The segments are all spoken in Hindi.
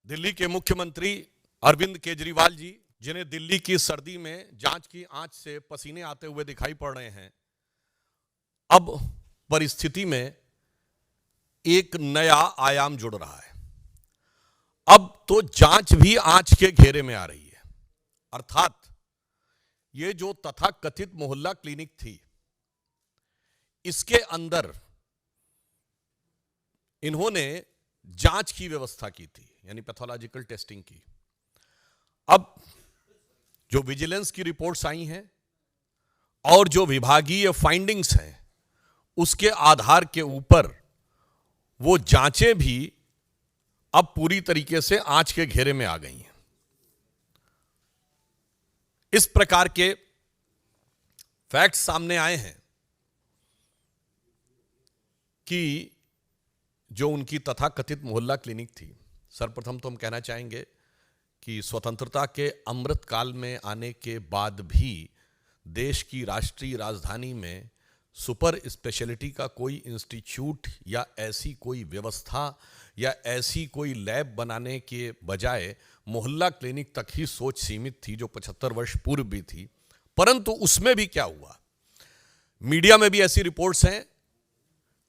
दिल्ली के मुख्यमंत्री अरविंद केजरीवाल जी, जिन्हें दिल्ली की सर्दी में जांच की आंच से पसीने आते हुए दिखाई पड़ रहे हैं, अब परिस्थिति में एक नया आयाम जुड़ रहा है। अब तो जांच भी आंच के घेरे में आ रही है। अर्थात ये जो तथाकथित मोहल्ला क्लिनिक थी, इसके अंदर इन्होंने जांच की व्यवस्था की थी, यानी पैथोलॉजिकल टेस्टिंग की। अब जो विजिलेंस की रिपोर्ट्स आई हैं और जो विभागीय फाइंडिंग्स हैं, उसके आधार के ऊपर वो जांचें भी अब पूरी तरीके से आंच के घेरे में आ गई हैं। इस प्रकार के फैक्ट्स सामने आए हैं कि जो उनकी तथाकथित मोहल्ला क्लिनिक थी, सर्वप्रथम तो हम कहना चाहेंगे कि स्वतंत्रता के अमृत काल में आने के बाद भी देश की राष्ट्रीय राजधानी में सुपर स्पेशलिटी का कोई इंस्टीट्यूट या ऐसी कोई व्यवस्था या ऐसी कोई लैब बनाने के बजाय मोहल्ला क्लिनिक तक ही सोच सीमित थी, जो 75 वर्ष पूर्व भी थी। परंतु उसमें भी क्या हुआ, मीडिया में भी ऐसी रिपोर्ट्स हैं,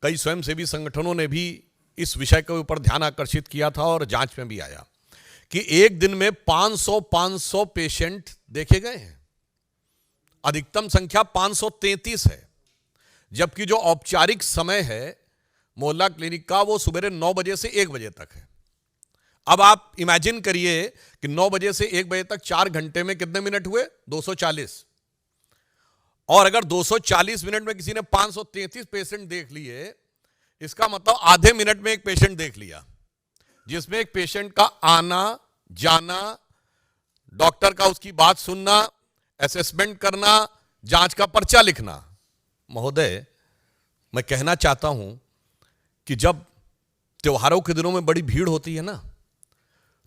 कई स्वयंसेवी संगठनों ने भी इस विषय के ऊपर ध्यान आकर्षित किया था और जांच में भी आया कि एक दिन में 500 पेशेंट देखे गए हैं। अधिकतम संख्या 533 है, जबकि जो औपचारिक समय है मोहल्ला क्लिनिक का वो सुबह 9 बजे से 1 बजे तक है। अब आप इमेजिन करिए कि 9 बजे से 1 बजे तक 4 घंटे में कितने मिनट हुए, 240। और अगर 240 मिनट में किसी ने 533 पेशेंट देख लिए, इसका मतलब आधे मिनट में एक पेशेंट देख लिया, जिसमें एक पेशेंट का आना जाना, डॉक्टर का उसकी बात सुनना, असेसमेंट करना, जांच का पर्चा लिखना। महोदय, मैं कहना चाहता हूं कि जब त्योहारों के दिनों में बड़ी भीड़ होती है ना,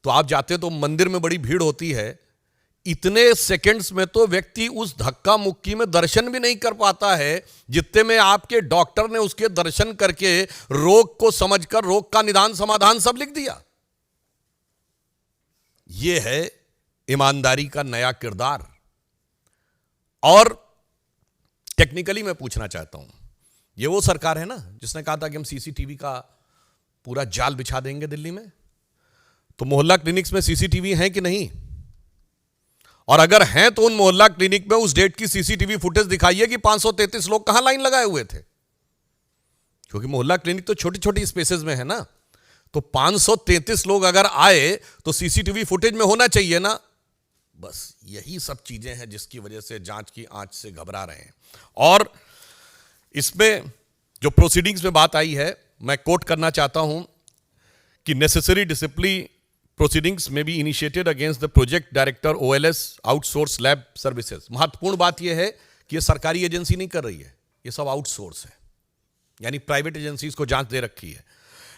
तो आप जाते तो मंदिर में बड़ी भीड़ होती है, इतने सेकंड्स में तो व्यक्ति उस धक्का मुक्की में दर्शन भी नहीं कर पाता है जितने में आपके डॉक्टर ने उसके दर्शन करके रोग को समझकर रोग का निदान समाधान सब लिख दिया। यह है ईमानदारी का नया किरदार। और टेक्निकली मैं पूछना चाहता हूं, यह वो सरकार है ना जिसने कहा था कि हम सीसीटीवी का पूरा जाल बिछा देंगे दिल्ली में, तो मोहल्ला क्लिनिक्स में सीसीटीवी हैं कि नहीं? और अगर हैं तो उन मोहल्ला क्लिनिक में उस डेट की सीसीटीवी फुटेज दिखाइए कि 533 लोग कहां लाइन लगाए हुए थे, क्योंकि मोहल्ला क्लिनिक तो छोटी छोटी स्पेसेस में है ना। तो 533 लोग अगर आए तो सीसीटीवी फुटेज में होना चाहिए ना। बस यही सब चीजें हैं जिसकी वजह से जांच की आंच से घबरा रहे हैं। और इसमें जो प्रोसीडिंग्स में बात आई है, मैं कोट करना चाहता हूं कि necessary discipline proceedings may be initiated against the project director OLS outsource lab services। महत्वपूर्ण बात यह है कि यह सरकारी एजेंसी नहीं कर रही है, यह सब आउटसोर्स है, यानी प्राइवेट एजेंसीज को जांच दे रखी है।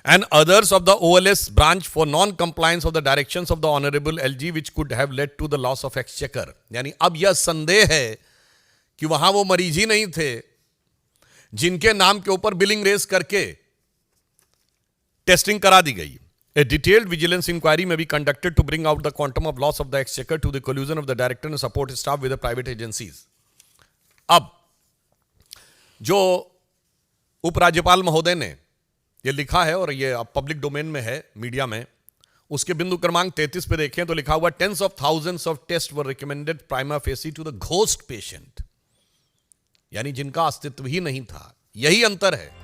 And others of the OLS branch for non-compliance of the directions of the Honorable LG which could have led to the loss of exchequer। यानी अब यह संदेह है कि वहां वो मरीज ही नहीं थे जिनके नाम के ऊपर बिलिंग रेज करके टेस्टिंग करा दी गई। A detailed vigilance inquiry may be conducted to bring out the quantum of loss of the exchequer to the collusion of the director and support staff with the private agencies। अब जो उपराज्यपाल महोदय ने ये लिखा है और ये अब पब्लिक डोमेन में है मीडिया में, उसके बिंदु क्रमांक 33 पे देखें तो लिखा हुआ tens of thousands of tests were recommended prima facie to the ghost patient, यानी जिनका अस्तित्व ही नहीं था। यही अंतर है।